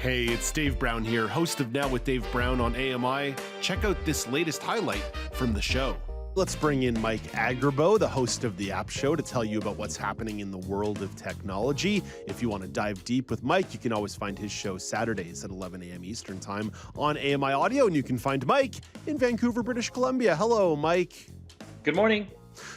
Hey, it's Dave Brown here, host of Now with Dave Brown on AMI. Check out this latest highlight from the show. Let's bring in Mike Agerbo, the host of the App Show, to tell you about what's happening in the world of technology. If you want to dive deep with Mike, you can always find his show Saturdays at 11 a.m. Eastern Time on AMI Audio, and you can find Mike in Vancouver, British Columbia. Hello, Mike. Good morning.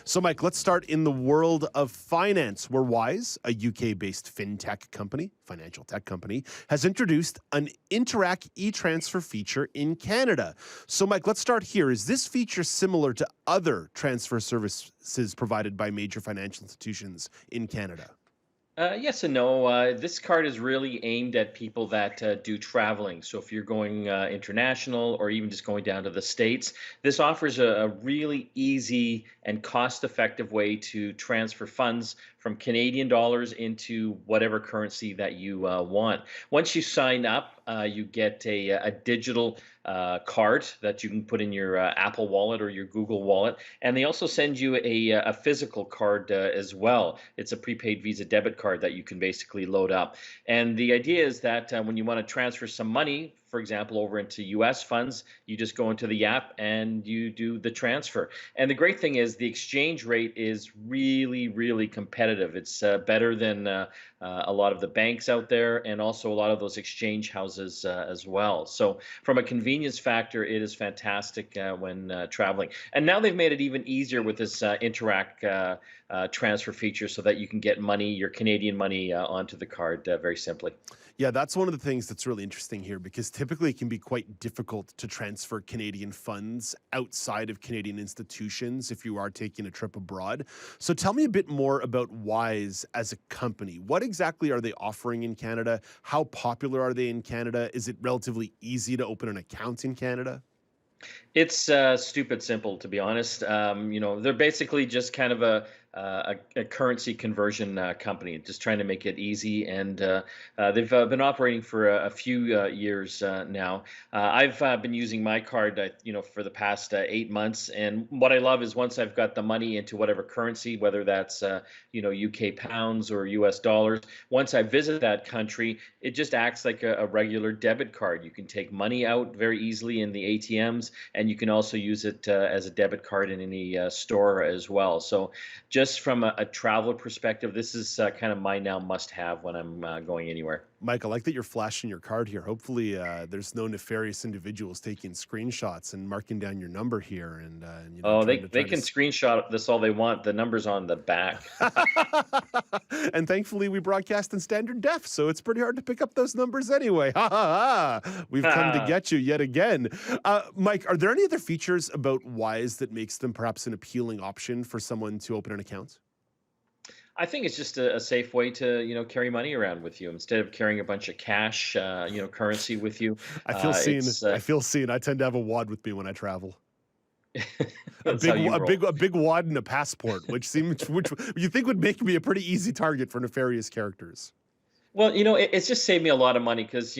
So, Mike, let's start in the world of finance, where Wise, a UK-based fintech company, financial tech company, has introduced an Interac e-transfer feature in Canada. So, Mike, let's start here. Is this feature similar to other transfer services provided by major financial institutions in Canada? Yes and no. This card is really aimed at people that do traveling. So if you're going international or even just going down to the States, this offers a really easy and cost-effective way to transfer funds from Canadian dollars into whatever currency that you want. Once you sign up, you get a digital card that you can put in your Apple Wallet or your Google Wallet, and they also send you a physical card as well. It's a prepaid Visa debit card that you can basically load up. And the idea is that when you want to transfer some money, for example, over into US funds, you just go into the app and you do the transfer. And the great thing is the exchange rate is really, really competitive. It's better than a lot of the banks out there and also a lot of those exchange houses as well. So from a convenience factor, it is fantastic when traveling. And now they've made it even easier with this Interac transfer feature so that you can get money, your Canadian money, onto the card very simply. Yeah, that's one of the things that's really interesting here, because typically it can be quite difficult to transfer Canadian funds outside of Canadian institutions if you are taking a trip abroad. So tell me a bit more about Wise as a company. What exactly are they offering in Canada? How popular are they in Canada? Is it relatively easy to open an account in Canada? It's stupid simple, to be honest. They're basically just kind of a currency conversion company, just trying to make it easy. And they've been operating for a few years now. I've been using my card, for the past 8 months. And what I love is once I've got the money into whatever currency, whether that's UK pounds or US dollars, once I visit that country, it just acts like a regular debit card. You can take money out very easily in the ATMs, and you can also use it as a debit card in any store as well. So just from a traveler perspective, this is kind of my now must-have when I'm going anywhere. Mike, I like that you're flashing your card here. Hopefully there's no nefarious individuals taking screenshots and marking down your number here. Oh, they can screenshot this all they want. The number's on the back. And thankfully we broadcast in standard def, so it's pretty hard to pick up those numbers anyway. Ha ha ha! We've come to get you yet again. Mike, are there any other features about Wise that makes them perhaps an appealing option for someone to open an account? I think it's just a safe way to, carry money around with you instead of carrying a bunch of cash, currency with you. I feel seen. I feel seen. I tend to have a wad with me when I travel. A big wad and a passport, which you think would make me a pretty easy target for nefarious characters. Well, it's just saved me a lot of money because,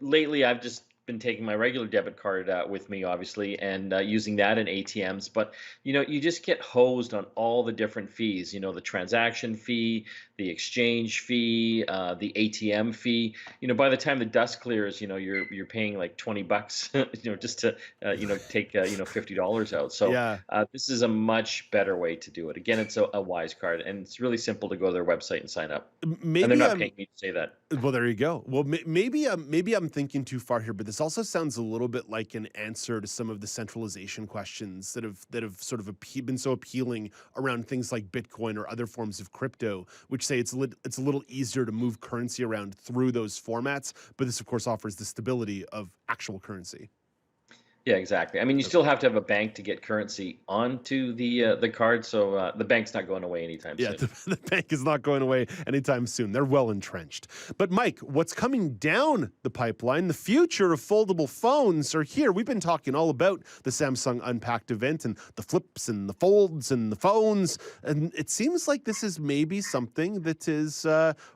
lately I've just been taking my regular debit card with me, obviously, and using that in ATMs. But, you just get hosed on all the different fees, the transaction fee, the exchange fee, the ATM fee. By the time the dust clears, you're paying like $20, just to, take, $50 out. So Yeah. this is a much better way to do it. Again, it's a Wise card, and it's really simple to go to their website and sign up. Maybe And they're not paying me to say that. Well, there you go. Well, maybe I'm thinking too far here, but this also sounds a little bit like an answer to some of the centralization questions that have sort of been so appealing around things like Bitcoin or other forms of crypto, which say it's a little easier to move currency around through those formats, but this, of course, offers the stability of actual currency. Yeah, exactly. I mean, you still have to have a bank to get currency onto the card, so the bank's not going away anytime Yeah, soon. the bank is not going away anytime soon. They're well entrenched. But Mike, what's coming down the pipeline? The future of foldable phones are here. We've been talking all about the Samsung Unpacked event and the flips and the folds and the phones, and it seems like this is maybe something that is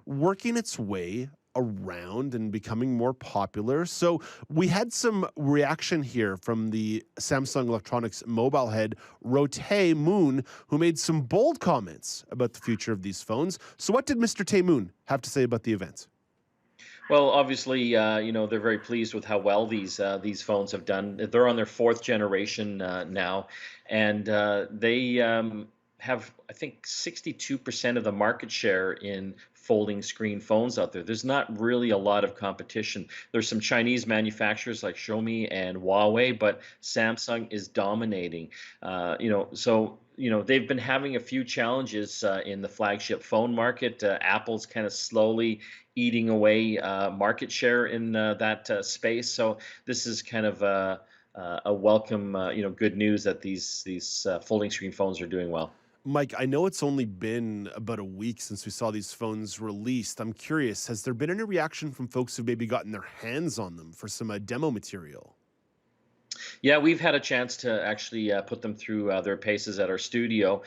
working its way around and becoming more popular. So we had some reaction here from the Samsung Electronics mobile head, Rote Moon, who made some bold comments about the future of these phones. So what did Mr. Tae Moon have to say about the event? Well, obviously, they're very pleased with how well these phones have done. They're on their fourth generation now, and they have, I think, 62% of the market share in folding screen phones out there. There's not really a lot of competition. There's some Chinese manufacturers like Xiaomi and Huawei, but Samsung is dominating. They've been having a few challenges in the flagship phone market. Apple's kind of slowly eating away market share in that space. So this is kind of a welcome, good news that these folding screen phones are doing well. Mike, I know it's only been about a week since we saw these phones released. I'm curious, has there been any reaction from folks who've maybe gotten their hands on them for some demo material? Yeah, we've had a chance to actually put them through their paces at our studio.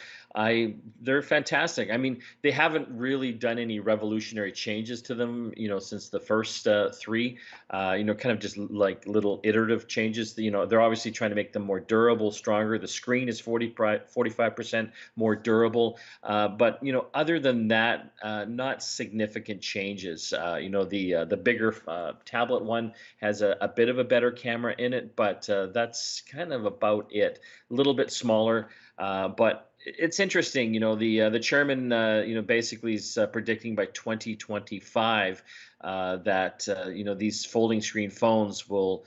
They're fantastic. I mean, they haven't really done any revolutionary changes to them, since the first three. Kind of just like little iterative changes. They're obviously trying to make them more durable, stronger. The screen is 45% more durable. But other than that, not significant changes. The bigger tablet one has a bit of a better camera in it, but that's kind of about it. A little bit smaller, but it's interesting. The chairman, basically is predicting by 2025 that these folding screen phones will,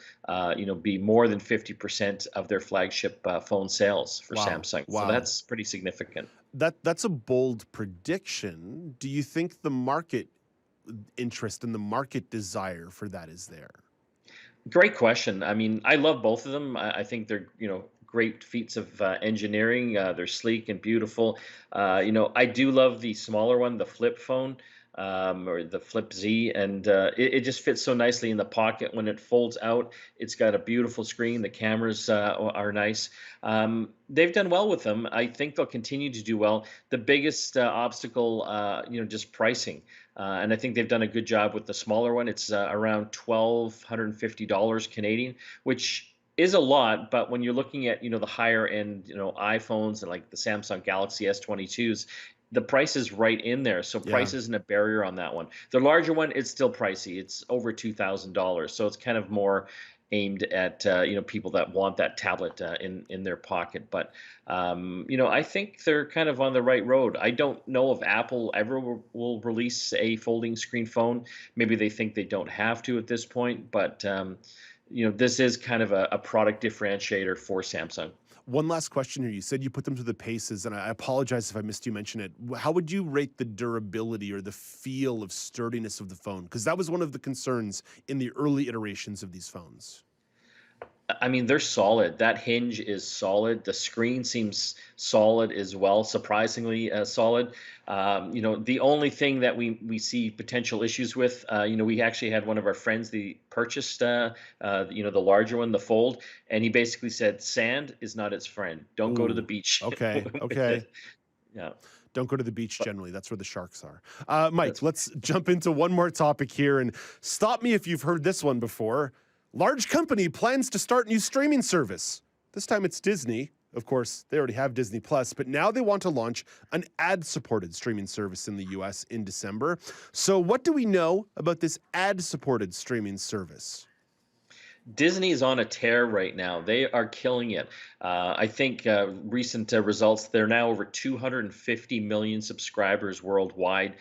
be more than 50% of their flagship phone sales for Wow. Samsung. So Wow. that's pretty significant. That's a bold prediction. Do you think the market interest and the market desire for that is there? Great question. I mean, I love both of them. I think they're, great feats of engineering. They're sleek and beautiful. I do love the smaller one, the flip phone, or the Flip Z, and it just fits so nicely in the pocket when it folds out. It's got a beautiful screen. The cameras are nice. They've done well with them. I think they'll continue to do well. The biggest obstacle, just pricing. And I think they've done a good job with the smaller one. It's around $1,250 Canadian, which is a lot. But when you're looking at the higher end iPhones and like the Samsung Galaxy S22s, the price is right in there. So Yeah. price isn't a barrier on that one. The larger one, it's still pricey. It's over $2,000. So it's kind of more aimed at people that want that tablet in their pocket. But I think they're kind of on the right road. I don't know if Apple ever will release a folding screen phone. Maybe they think they don't have to at this point. But this is kind of a product differentiator for Samsung. One last question here. You said you put them to the paces, and I apologize if I missed you mention it. How would you rate the durability or the feel of sturdiness of the phone? Because that was one of the concerns in the early iterations of these phones. I mean, they're solid. That hinge is solid. The screen seems solid as well, surprisingly solid. The only thing that we see potential issues with, we actually had one of our friends, the purchased, the larger one, the Fold, and he basically said, "Sand is not its friend. Don't go to the Ooh, beach okay, with okay. it." Yeah, Don't go to the beach but generally. That's where the sharks are. Mike, that's let's jump into one more topic here and stop me if you've heard this one before. Large company plans to start new streaming service. This time it's Disney. Of course, they already have Disney Plus, but now they want to launch an ad-supported streaming service in the US in December. So, what do we know about this ad-supported streaming service? Disney is on a tear right now. They are killing it. I think recent results, they're now over 250 million subscribers worldwide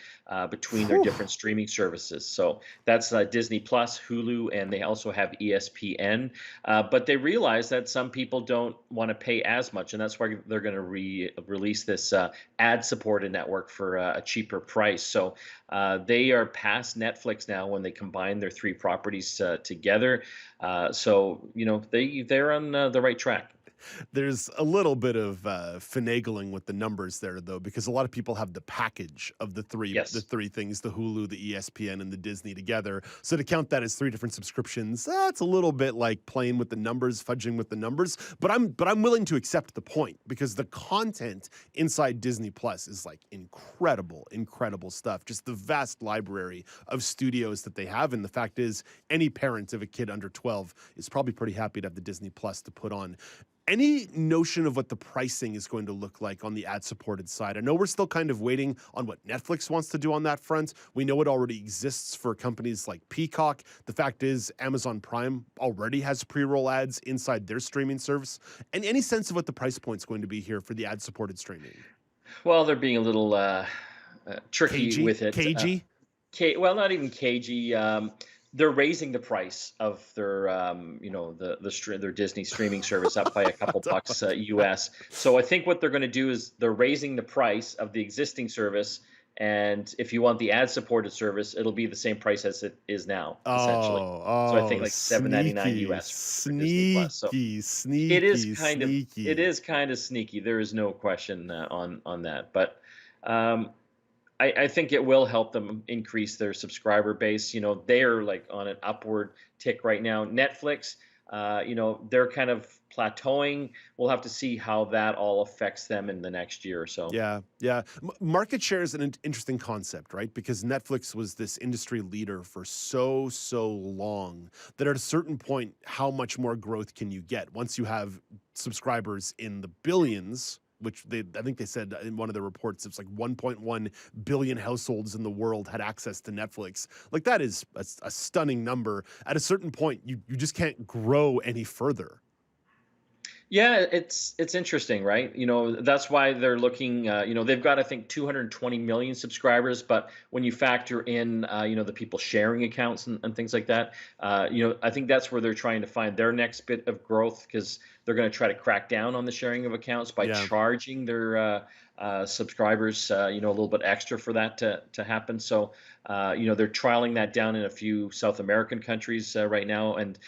between their Whew. different streaming services. So that's Disney Plus, Hulu, and they also have ESPN. But they realize that some people don't want to pay as much, and that's why they're going to release this ad-supported network for a cheaper price. So they are past Netflix now when they combine their three properties together. They're on the right track. There's a little bit of finagling with the numbers there, though, because a lot of people have the package of the Yes. three things: the Hulu, the ESPN, and the Disney together. So to count that as three different subscriptions, that's a little bit like playing with the numbers, fudging with the numbers. But I'm willing to accept the point because the content inside Disney Plus is like incredible, incredible stuff. Just the vast library of studios that they have, and the fact is, any parent of a kid under 12 is probably pretty happy to have the Disney Plus to put on. Any notion of what the pricing is going to look like on the ad-supported side? I know we're still kind of waiting on what Netflix wants to do on that front. We know it already exists for companies like Peacock. The fact is Amazon Prime already has pre-roll ads inside their streaming service. And any sense of what the price point is going to be here for the ad-supported streaming? Well, they're being a little tricky Cagey? with it. Cagey? Well, not even cagey. They're raising the price of their, their Disney streaming service up by a couple bucks US. So I think what they're going to do is they're raising the price of the existing service, and if you want the ad-supported service, it'll be the same price as it is now, essentially. So I think like $7.99 US for Disney Plus. So it is kind of sneaky. There is no question on that, but. I think it will help them increase their subscriber base. They are like on an upward tick right now. Netflix, they're kind of plateauing. We'll have to see how that all affects them in the next year or so. Yeah. Market share is an interesting concept, right? Because Netflix was this industry leader for so long that at a certain point, how much more growth can you get once you have subscribers in the billions? Which I think they said in one of the reports, it's like 1.1 billion households in the world had access to Netflix. Like that is a stunning number. At a certain point, you just can't grow any further. Yeah, it's interesting, right? That's why they're looking. They've got, I think, 220 million subscribers, but when you factor in, the people sharing accounts and things like that, I think that's where they're trying to find their next bit of growth, because they're going to try to crack down on the sharing of accounts by charging their subscribers, a little bit extra for that to happen. So, they're trialing that down in a few South American countries right now, and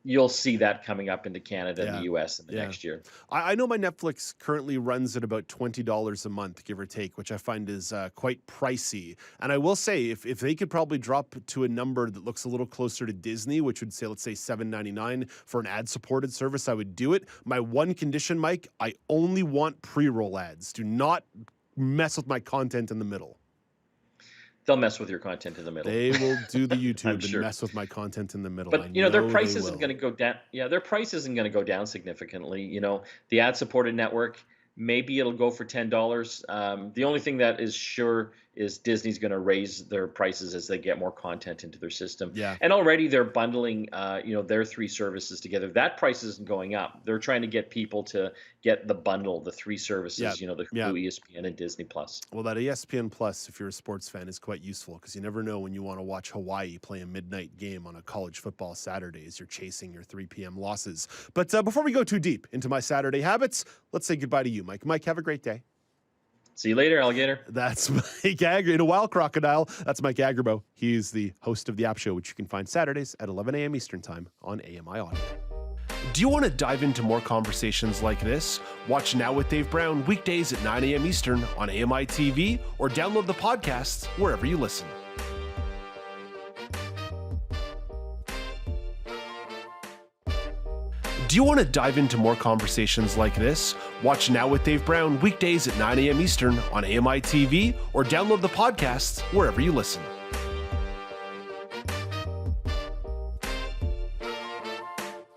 you'll see that coming up into Canada and the US in the next year. I know my Netflix currently runs at about $20 a month, give or take, which I find is quite pricey. And I will say, if they could probably drop to a number that looks a little closer to Disney, which would say, let's say $7.99 for an ad-supported service, I would do it. My one condition, Mike, I only want pre-roll ads. Do not mess with my content in the middle. They'll mess with your content in the middle. They will do the YouTube and mess with my content in the middle. But their price isn't going to go down. Yeah, their price isn't going to go down significantly. The ad-supported network, maybe it'll go for $10. The only thing that is sure is Disney's going to raise their prices as they get more content into their system. Yeah. And already they're bundling, their three services together. That price isn't going up. They're trying to get people to get the bundle, the three services, the Hulu, ESPN, and Disney Plus. Well, that ESPN Plus, if you're a sports fan, is quite useful, because you never know when you want to watch Hawaii play a midnight game on a college football Saturday as you're chasing your 3 p.m. losses. But before we go too deep into my Saturday habits, let's say goodbye to you, Mike. Mike, have a great day. See you later, alligator. That's Mike Agerbo. In a wild crocodile, that's Mike Agerbo. He's the host of The App Show, which you can find Saturdays at 11 a.m. Eastern Time on AMI Audio. Do you want to dive into more conversations like this? Watch Now with Dave Brown weekdays at 9 a.m. Eastern on AMI.TV, or download the podcasts wherever you listen. Do you want to dive into more conversations like this? Watch Now with Dave Brown weekdays at 9 a.m. Eastern on AMI.TV, or download the podcasts wherever you listen.